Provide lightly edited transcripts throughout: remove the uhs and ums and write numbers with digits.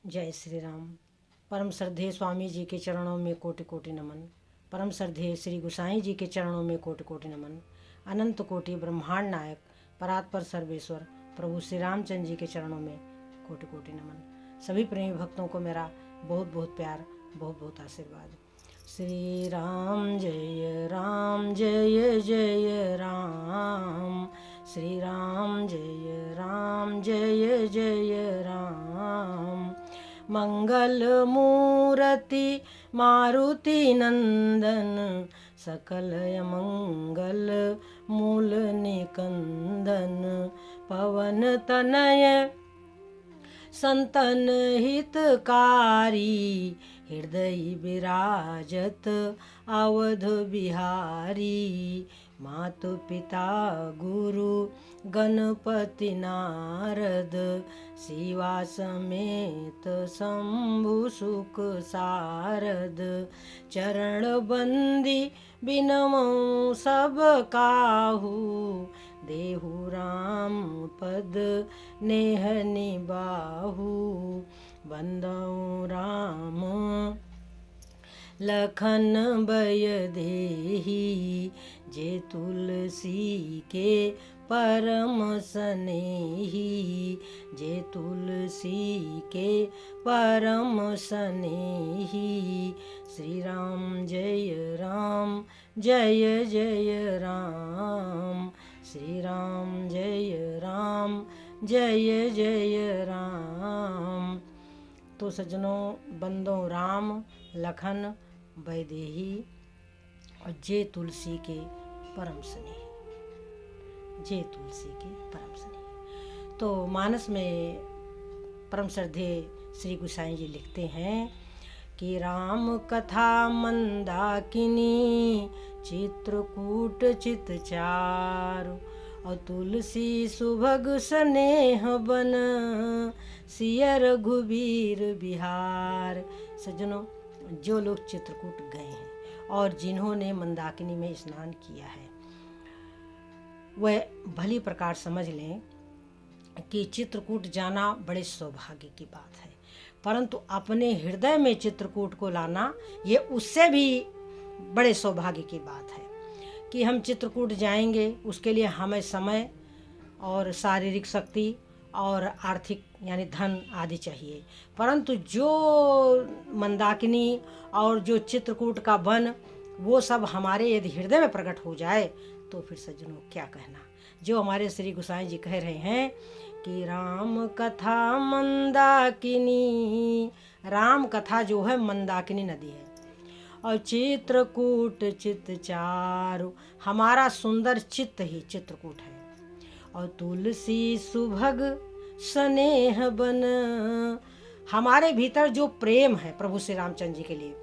जय श्री राम। परम श्रद्धेय स्वामी जी के चरणों में कोटि कोटि नमन। परम श्रद्धेय श्री गुसाई जी के चरणों में कोटि कोटि नमन। अनंत कोटि ब्रह्मांड नायक परात्पर सर्वेश्वर प्रभु श्री रामचंद्र जी के चरणों में कोटि कोटि नमन। सभी प्रेमी भक्तों को मेरा बहुत बहुत प्यार, बहुत बहुत आशीर्वाद। श्री राम जय राम, जय जय राम। श्री राम जय राम, जय जय राम। मंगल मूर्ति मारुति नंदन, सकल मंगल मूल निकंदन। पवन तनय संतन हितकारी, हृदय विराजत अवध बिहारी। मातु पिता गुरु गणपति नारद, शिवा समेत शंभु सुख सारद। चरण बंदी बिनमो सब काहू, देहु राम पद नेह निबाहु। बंदौ राम लखन बय देही, जे तुलसी के परम स्नेही। जे तुलसी के परम स्नेही। श्री राम जय राम, जय जय राम। श्री राम जय राम, जय जय राम। तो सज्जनों, बंदों राम लखन वैदेही और जे तुलसी के परम स्नेही। जे तुलसी के परम स्नेही। तो मानस में परम श्रद्धेय श्री गुसाई जी लिखते हैं कि राम कथा मंदाकिनी, चित्रकूट चित चारु। और तुलसी सुभग स्नेह बन, सिय रघुबीर बिहार। सज्जनों, जो लोग चित्रकूट गए हैं और जिन्होंने मंदाकिनी में स्नान किया है, वह भली प्रकार समझ लें कि चित्रकूट जाना बड़े सौभाग्य की बात है। परंतु अपने हृदय में चित्रकूट को लाना, ये उससे भी बड़े सौभाग्य की बात है कि हम चित्रकूट जाएंगे। उसके लिए हमें समय और शारीरिक शक्ति और आर्थिक यानी धन आदि चाहिए। परंतु जो मंदाकिनी और जो चित्रकूट का वन, वो सब हमारे यदि हृदय में प्रकट हो जाए तो फिर सज्जनों क्या कहना। जो हमारे श्री गोसाई जी कह रहे हैं कि राम कथा मंदाकिनी, राम कथा जो है मंदाकिनी नदी है। और चित्रकूट चित चारु, हमारा सुंदर चित्त ही चित्रकूट है। और तुलसी सुभग स्नेह बन, हमारे भीतर जो प्रेम है प्रभु श्री रामचंद्र जी के लिए,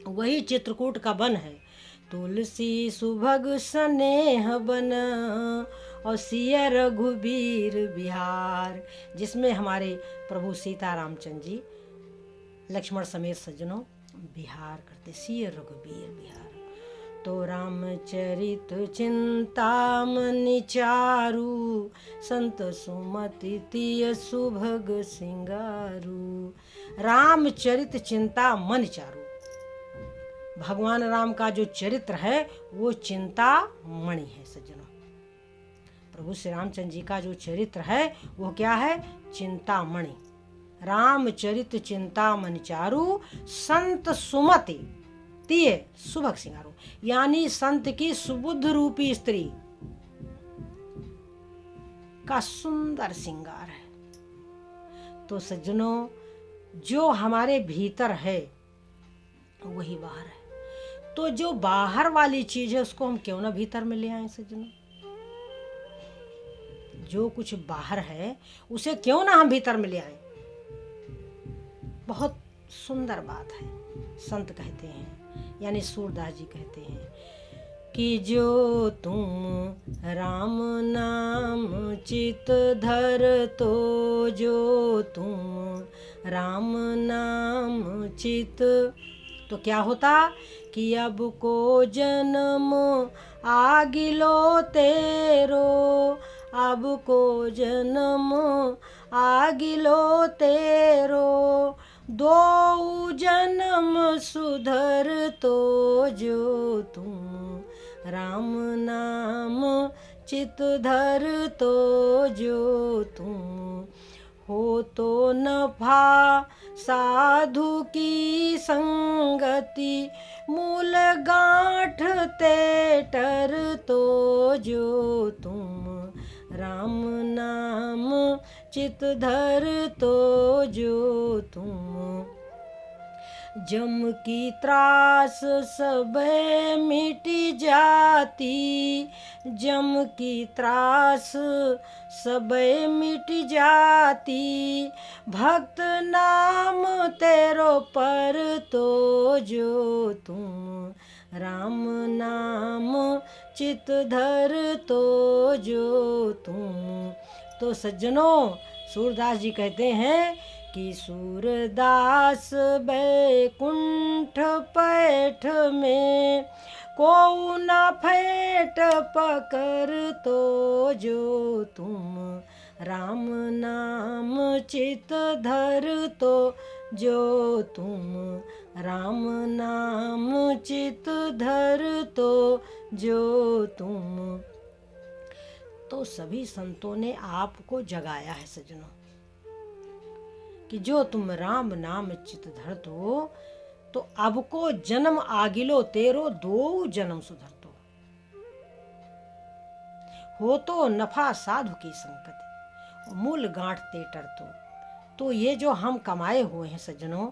वही चित्रकूट का वन है। तुलसी सुभग स्नेह बन, और सिय रघुबीर बिहार, जिसमें हमारे प्रभु सीता रामचंद्र जी लक्ष्मण समेत सज्जनों बिहार करते, सिय रघुबीर बिहार। तो रामचरित चिंतामणि चारु, संत सुमति तिय सुभग सिंगारू। रामचरित चिंता मन चारु, भगवान राम का जो चरित्र है वो चिंता मणि है। सज्जनों, प्रभु श्री रामचंद्र जी का जो चरित्र है वो क्या है? चिंता मणि। रामचरित चिंता मन चारु, संत सुमति तिय सुभग सिंगारू, यानी संत की सुबुद्ध रूपी स्त्री का सुंदर सिंगार है। तो सज्जनों, जो हमारे भीतर है वही बाहर है। तो जो बाहर वाली चीज है उसको हम क्यों ना भीतर में ले आए सज्जनों। जो कुछ बाहर है उसे क्यों ना हम भीतर में ले आए। बहुत सुंदर बात है। संत कहते हैं, यानी सूरदास जी कहते हैं कि जो तुम राम नाम चित धर, तो जो तुम राम नाम चित, तो क्या होता कि अब को जन्म आगिलो तेरो, अब को जन्म आगिलो तेरो, दो जन्म सुधर तो जो तुम, राम नाम चित धर तो जो तुम। हो तो नफा साधु की संगति, मूल गांठ ते टर तो जो तुम, राम नाम चित धर तो जो तुम। जम की त्रास सब मिट जाती, जम की त्रास सब मिट जाती, भक्त नाम तेरो पर तो जो तुम, राम नाम चित धर तो जो तुम। तो सज्जनों, सूरदास जी कहते हैं कि सूरदास बैकुंठ पैठ में, को न फेंट पकर तो जो तुम, राम नाम चित धर तो जो तुम, राम नाम चित धर तो जो तुम। तो सभी संतों ने आपको जगाया है सज्जनों कि जो तुम राम नाम चित धर तो अब को जन्म आगिलो तेरो, दो जन्म सुधर तो। हो तो नफा साधु की संगति, मूल गांठ ते टर तो ये जो हम कमाए हुए हैं सज्जनों,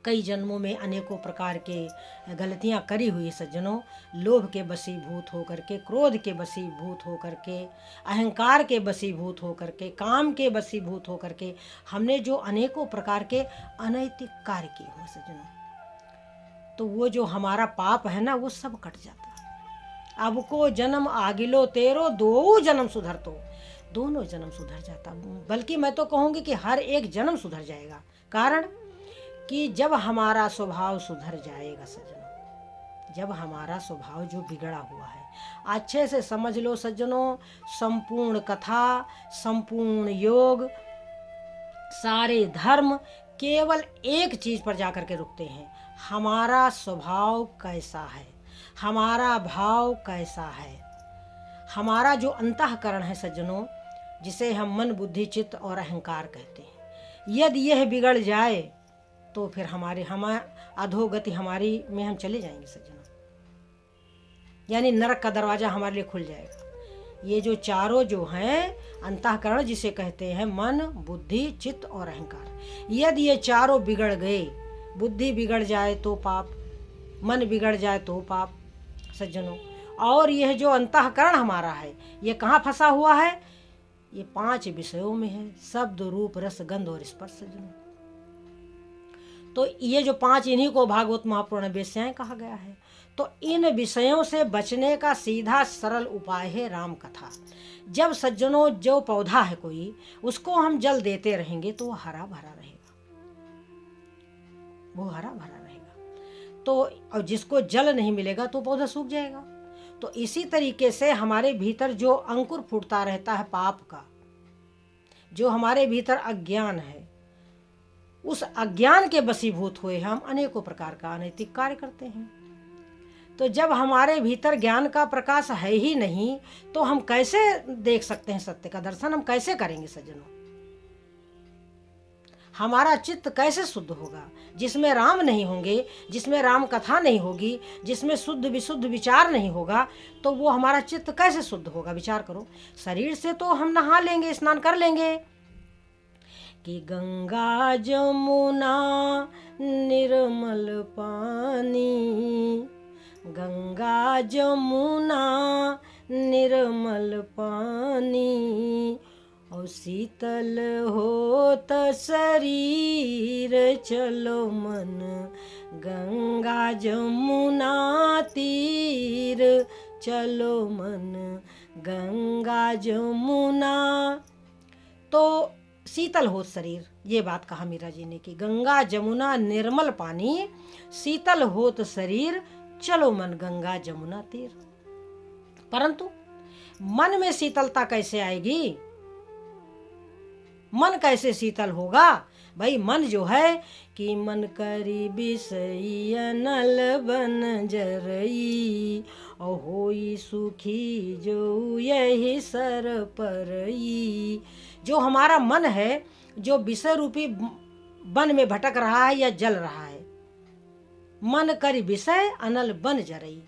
कई जन्मों में अनेकों प्रकार के गलतियां करी हुई सज्जनों, लोभ के वशीभूत होकर के, क्रोध के वशीभूत होकर के, अहंकार के वशीभूत होकर के, काम के वशीभूत होकर के हमने जो अनेकों प्रकार के अनैतिक कार्य किए हुए सज्जनों, तो वो जो हमारा पाप है ना, वो सब कट जाता। अब को जन्म आगिलो तेरो, दो जन्म सुधर तो, दोनों जन्म सुधर जाता। बल्कि मैं तो कहूँगी कि हर एक जन्म सुधर जाएगा। कारण कि जब हमारा स्वभाव सुधर जाएगा सज्जनों, जब हमारा स्वभाव जो बिगड़ा हुआ है, अच्छे से समझ लो सज्जनों, संपूर्ण कथा, संपूर्ण योग, सारे धर्म केवल एक चीज पर जाकर के रुकते हैं, हमारा स्वभाव कैसा है, हमारा भाव कैसा है। हमारा जो अंतःकरण है सज्जनों, जिसे हम मन बुद्धि चित्त और अहंकार कहते हैं, यदि यह बिगड़ जाए तो फिर हम अधोगति हमारी में हम चले जाएंगे सज्जनों, यानी नरक का दरवाजा हमारे लिए खुल जाएगा। ये जो चारों जो हैं अंतःकरण जिसे कहते हैं, मन बुद्धि चित्त और अहंकार, यदि ये चारों बिगड़ गए, बुद्धि बिगड़ जाए तो पाप, मन बिगड़ जाए तो पाप सज्जनों। और यह जो अंतःकरण हमारा है, ये कहाँ फंसा हुआ है? ये 5 विषयों में है, शब्द रूप रस गंध और स्पर्श सज्जनों। तो ये जो 5, इन्हीं को भागवत महापुराण वेश्याएं कहा गया है। तो इन विषयों से बचने का सीधा सरल उपाय है राम कथा। जब सज्जनों जो पौधा है कोई, उसको हम जल देते रहेंगे तो वो हरा भरा रहेगा, वो हरा भरा रहेगा। तो और जिसको जल नहीं मिलेगा तो पौधा सूख जाएगा। तो इसी तरीके से हमारे भीतर जो अंकुर फूटता रहता है पाप का, जो हमारे भीतर अज्ञान है, उस अज्ञान के वशीभूत हुए हम अनेकों प्रकार का अनैतिक कार्य करते हैं। तो जब हमारे भीतर ज्ञान का प्रकाश है ही नहीं, तो हम कैसे देख सकते हैं सत्य का दर्शन? हम कैसे करेंगे सज्जनों? हमारा चित्त कैसे शुद्ध होगा? जिसमें राम नहीं होंगे, जिसमें राम कथा नहीं होगी, जिसमें शुद्ध विशुद्ध विचार नहीं होगा, तो वो हमारा चित्त कैसे शुद्ध होगा? विचार करो। शरीर से तो हम नहा लेंगे, स्नान कर लेंगे, कि गंगा जमुना निर्मल पानी, गंगा जमुना निर्मल पानी, और शीतल होत शरीर, चलो मन गंगा जमुना तीर, चलो मन गंगा जमुना। तो शीतल हो शरीर, ये बात कहा मीरा जी ने कि गंगा जमुना निर्मल पानी, शीतल होत शरीर, चलो मन गंगा जमुना तीर। परंतु मन में शीतलता कैसे आएगी? मन कैसे शीतल होगा? भाई मन जो है कि मन करी बिसई अनल बन जरई, और होई सुखी जो यही सर परई। जो हमारा मन है, जो विषय रूपी वन में भटक रहा है या जल रहा है, मन करी विषय अनल बन जरई,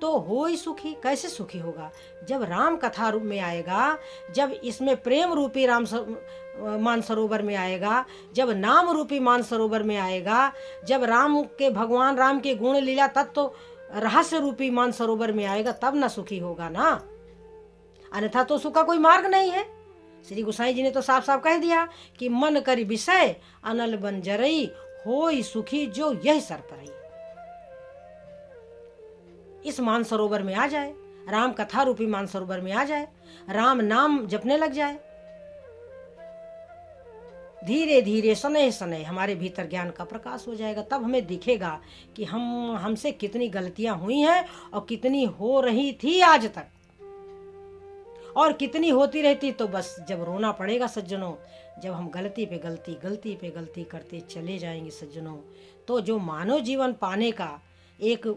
तो हो ही सुखी। कैसे सुखी होगा? जब राम कथा रूप में आएगा, जब इसमें प्रेम रूपी मानसरोवर में आएगा, जब नाम रूपी मानसरोवर में आएगा, जब राम के भगवान राम के गुण लीला तत्व रहस्य रूपी मानसरोवर में आएगा, तब ना सुखी होगा ना। अन्यथा तो सुख का कोई मार्ग नहीं है। श्री गोसाई जी ने तो साफ साफ कह दिया कि मन करी विषय अनल बन जरई, होई सुखी जो यही सर परई। इस मानसरोवर में आ जाए, राम कथा रूपी मानसरोवर में आ जाए, राम नाम जपने लग जाए, धीरे धीरे सनह सनह हमारे भीतर ज्ञान का प्रकाश हो जाएगा। तब हमें दिखेगा कि हमसे कितनी गलतियां हुई हैं और कितनी हो रही थी आज तक, और कितनी होती रहती। तो बस जब रोना पड़ेगा सज्जनों, जब हम गलती पे गलती गलती पे गलती करते चले जाएंगे सज्जनों, तो जो मानव जीवन पाने का एक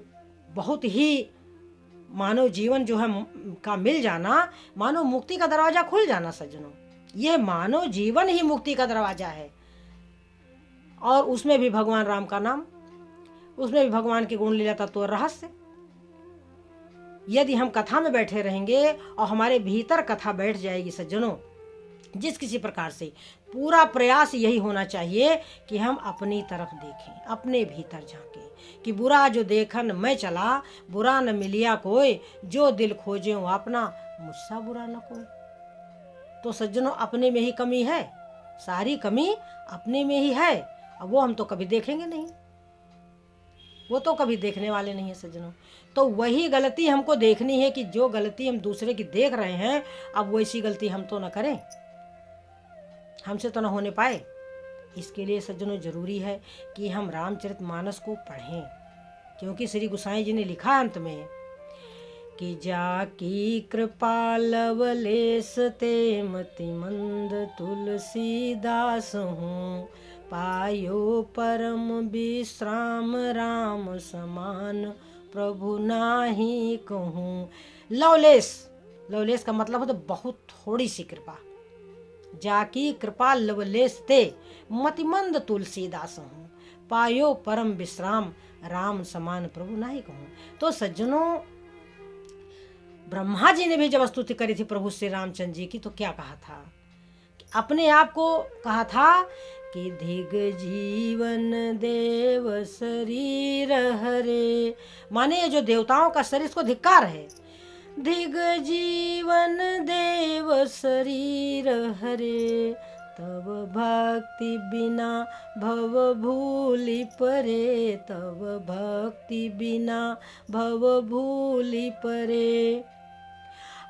बहुत ही मानव जीवन जो है का मिल जाना, मानव मुक्ति का दरवाजा खुल जाना सज्जनों। ये मानव जीवन ही मुक्ति का दरवाजा है, और उसमें भी भगवान राम का नाम, उसमें भी भगवान के गुण लीला तत्व रहस्य। यदि हम कथा में बैठे रहेंगे और हमारे भीतर कथा बैठ जाएगी सज्जनों, जिस किसी प्रकार से पूरा प्रयास यही होना चाहिए कि हम अपनी तरफ देखें, अपने भीतर झांकें कि बुरा जो देखन मैं चला, बुरा न मिलिया कोई, जो दिल खोजे वो अपना, मुझसा बुरा न कोई। तो सज्जनों अपने में ही कमी है, सारी कमी अपने में ही है, अब वो हम तो कभी देखेंगे नहीं, वो तो कभी देखने वाले नहीं है सज्जनों। तो वही गलती हमको देखनी है कि जो गलती हम दूसरे की देख रहे हैं, अब वैसी गलती हम तो न करें, हमसे तो न होने पाए। इसके लिए सज्जनों जरूरी है कि हम रामचरितमानस को पढ़ें, क्योंकि श्री गोसाई जी ने लिखा अंत में कि जाकी कृपा लवलेस ते मति मंद तुलसीदास हूँ, पायो परम विश्राम राम समान प्रभु नाही कहूँ। लवलेस, लवलेस का मतलब होता बहुत थोड़ी सी कृपा। जाकी कृपा लवलेस ते मतिमंद तुलसीदास हूँ, पायो परम विश्राम राम समान प्रभु नाही कहूँ। तो सज्जनों ब्रह्मा जी ने भी जब स्तुति करी थी प्रभु श्री रामचंद्र जी की, तो क्या कहा था? अपने आप को कहा था कि धिग जीवन देव शरीर हरे, माने ये जो देवताओं का शरीर, इसको धिक्कार है। धिग जीवन देव शरीर हरे, तब भक्ति बिना भव भूलि परे, तब भक्ति बिना भव भूलि परे।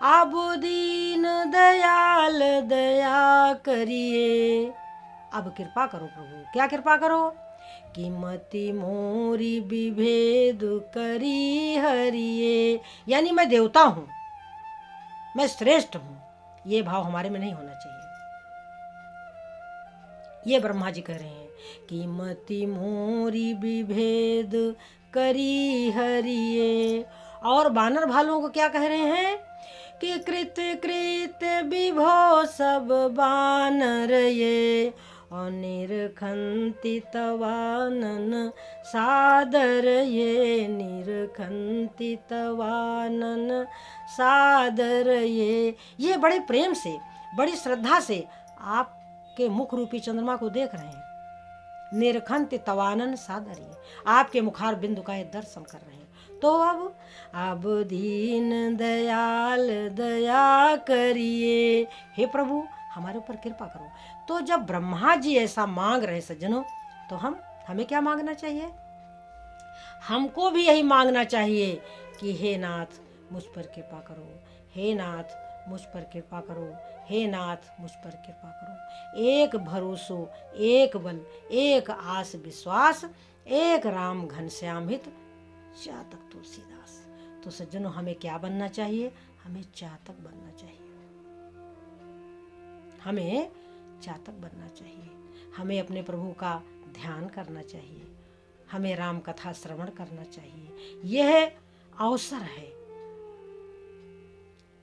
अब दीन दयाल दया करिए, अब कृपा करो प्रभु। क्या कृपा करो? कि मति मोरी विभेद करी हरिये, यानी मैं देवता हूँ, मैं श्रेष्ठ हूँ, ये भाव हमारे में नहीं होना चाहिए। ये ब्रह्मा जी कह रहे हैं कि मति मोरी विभेद करी हरिये। और बानर भालुओं को क्या कह रहे हैं कि कृत कृत विभो सब बानर ये, निरखंति तवानन सादर ये, निरखंति तवानन सादर ये बड़े प्रेम से, बड़ी श्रद्धा से आपके मुख रूपी चंद्रमा को देख रहे हैं। निरखंति तवानन सादर ये, आपके मुखार बिंदु का ये दर्शन कर रहे हैं। तो अब दीन दयाल दया करिए, हे प्रभु हमारे ऊपर कृपा करो। तो जब ब्रह्मा जी ऐसा मांग रहे सज्जनों, तो हमें क्या मांगना चाहिए? हमको भी यही मांगना चाहिए कि हे नाथ मुझ पर कृपा करो, हे नाथ मुझ पर कृपा करो, हे नाथ मुझ पर कृपा करो। एक भरोसो, एक बल, एक आस विश्वास, एक राम घनश्याम हित, चातक तुलसीदास। तो सज्जनों हमें क्या बनना चाहिए? हमें चातक बनना चाहिए। हमें चातक बनना चाहिए, हमें अपने प्रभु का ध्यान करना चाहिए, हमें राम कथा श्रवण करना चाहिए। यह अवसर है,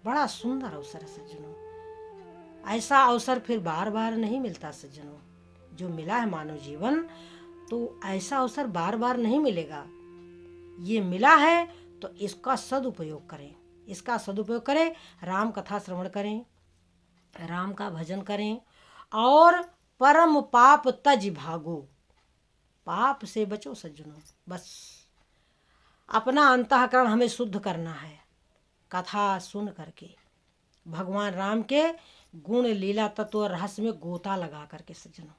बड़ा सुंदर अवसर है सज्जनों। ऐसा अवसर फिर बार बार नहीं मिलता सज्जनों। जो मिला है मानव जीवन, तो ऐसा अवसर बार बार नहीं मिलेगा। ये मिला है तो इसका सदुपयोग करें, इसका सदुपयोग करें, राम कथा श्रवण करें, राम का भजन करें और परम पाप तज भागो। पाप से बचो सज्जनों। बस अपना अंतःकरण हमें शुद्ध करना है, कथा सुन करके, भगवान राम के गुण लीला तत्व रहस्य में गोता लगा करके सज्जनों।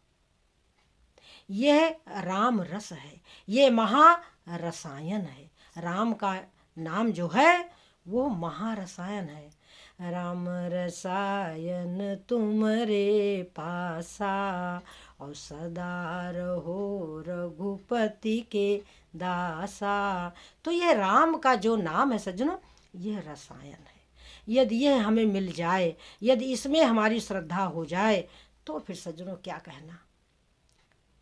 यह राम रस है, ये महारसायन है। राम का नाम जो है वो महारसायन है। राम रसायन तुमरे पासा, और सदा रहो रघुपति के दासा। तो ये राम का जो नाम है सज्जनों, यह रसायन है। यदि यह हमें मिल जाए, यदि इसमें हमारी श्रद्धा हो जाए, तो फिर सज्जनों क्या कहना,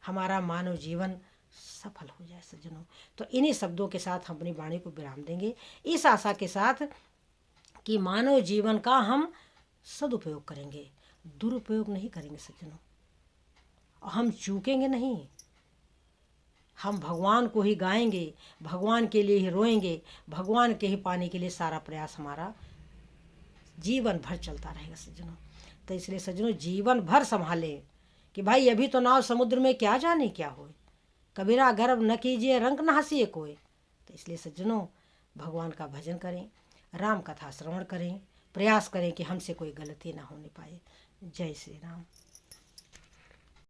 हमारा मानव जीवन सफल हो जाए सज्जनों। तो इन्हीं शब्दों के साथ हम अपनी वाणी को विराम देंगे, इस आशा के साथ कि मानव जीवन का हम सदुपयोग करेंगे, दुरुपयोग नहीं करेंगे सज्जनों। हम चूकेंगे नहीं, हम भगवान को ही गाएंगे, भगवान के लिए ही रोएंगे, भगवान के ही पाने के लिए सारा प्रयास हमारा जीवन भर चलता रहेगा सज्जनों। तो इसलिए सज्जनों जीवन भर संभालें कि भाई अभी तो नाव समुद्र में, क्या जाने क्या होए, कबीरा गर्व न कीजिए रंग न हंसिए कोई। तो इसलिए सज्जनों भगवान का भजन करें, राम कथा श्रवण करें, प्रयास करें कि हमसे कोई गलती ना होने पाए। जय श्री राम।